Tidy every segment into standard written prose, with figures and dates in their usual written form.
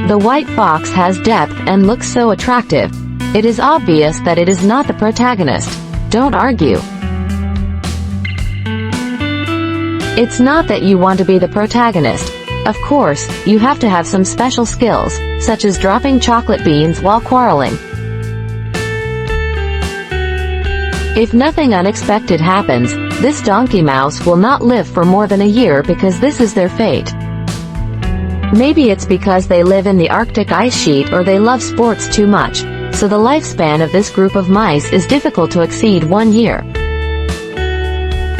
The white fox has depth and looks so attractive. It is obvious that it is not the protagonist. Don't argue. It's not that you want to be the protagonist. Of course, you have to have some special skills, such as dropping chocolate beans while quarreling. If nothing unexpected happens, this donkey mouse will not live for more than a year because this is their fate. Maybe it's because they live in the Arctic ice sheet or they love sports too much, so the lifespan of this group of mice is difficult to exceed 1 year.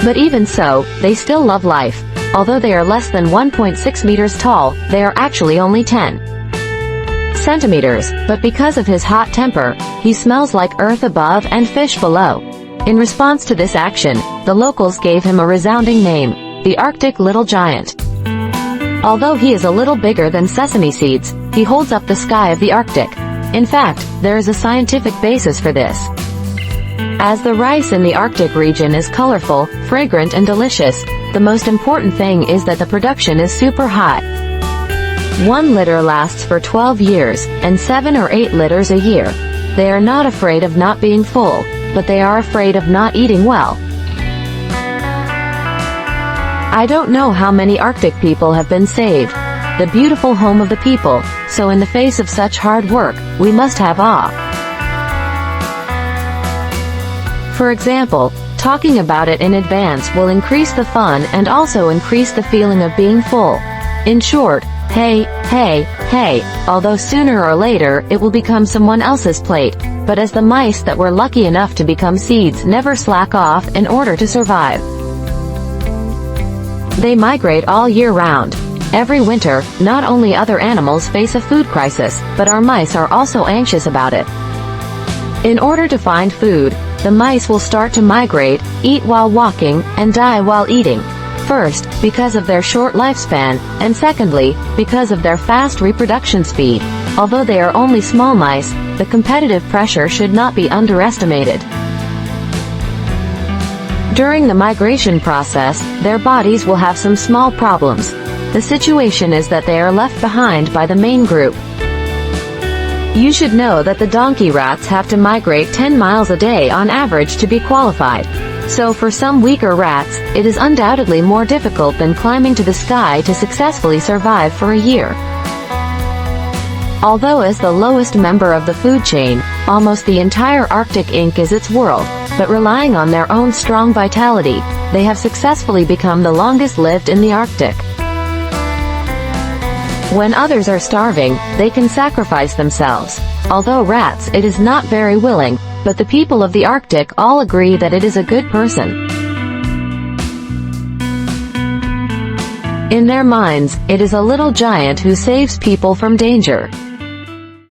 But even so, they still love life. Although they are less than 1.6 meters tall, they are actually only 10 centimeters, but because of his hot temper, he smells like earth above and fish below. In response to this action, the locals gave him a resounding name, the Arctic Little Giant. Although he is a little bigger than sesame seeds, he holds up the sky of the Arctic. In fact, there is a scientific basis for this. As the rice in the Arctic region is colorful, fragrant and delicious, the most important thing is that the production is super high. 1 litter lasts for 12 years, and 7 or 8 litters a year. They are not afraid of not being full, but they are afraid of not eating well. I don't know how many Arctic people have been saved. The beautiful home of the people, so in the face of such hard work, we must have awe. For example, talking about it in advance will increase the fun and also increase the feeling of being full. In short, hey, hey, hey, although sooner or later it will become someone else's plate, but as the mice that were lucky enough to become seeds never slack off in order to survive. They migrate all year round. Every winter, not only other animals face a food crisis, but our mice are also anxious about it. In order to find food, the mice will start to migrate, eat while walking, and die while eating. First, because of their short lifespan, and secondly, because of their fast reproduction speed. Although they are only small mice, the competitive pressure should not be underestimated. During the migration process, their bodies will have some small problems. The situation is that they are left behind by the main group. You should know that the donkey rats have to migrate 10 miles a day on average to be qualified. So for some weaker rats, it is undoubtedly more difficult than climbing to the sky to successfully survive for a year. Although as the lowest member of the food chain, almost the entire Arctic Inc. is its world, but relying on their own strong vitality, they have successfully become the longest-lived in the Arctic. When others are starving, they can sacrifice themselves. Although rats, it is not very willing, but the people of the Arctic all agree that it is a good person. In their minds, it is a little giant who saves people from danger.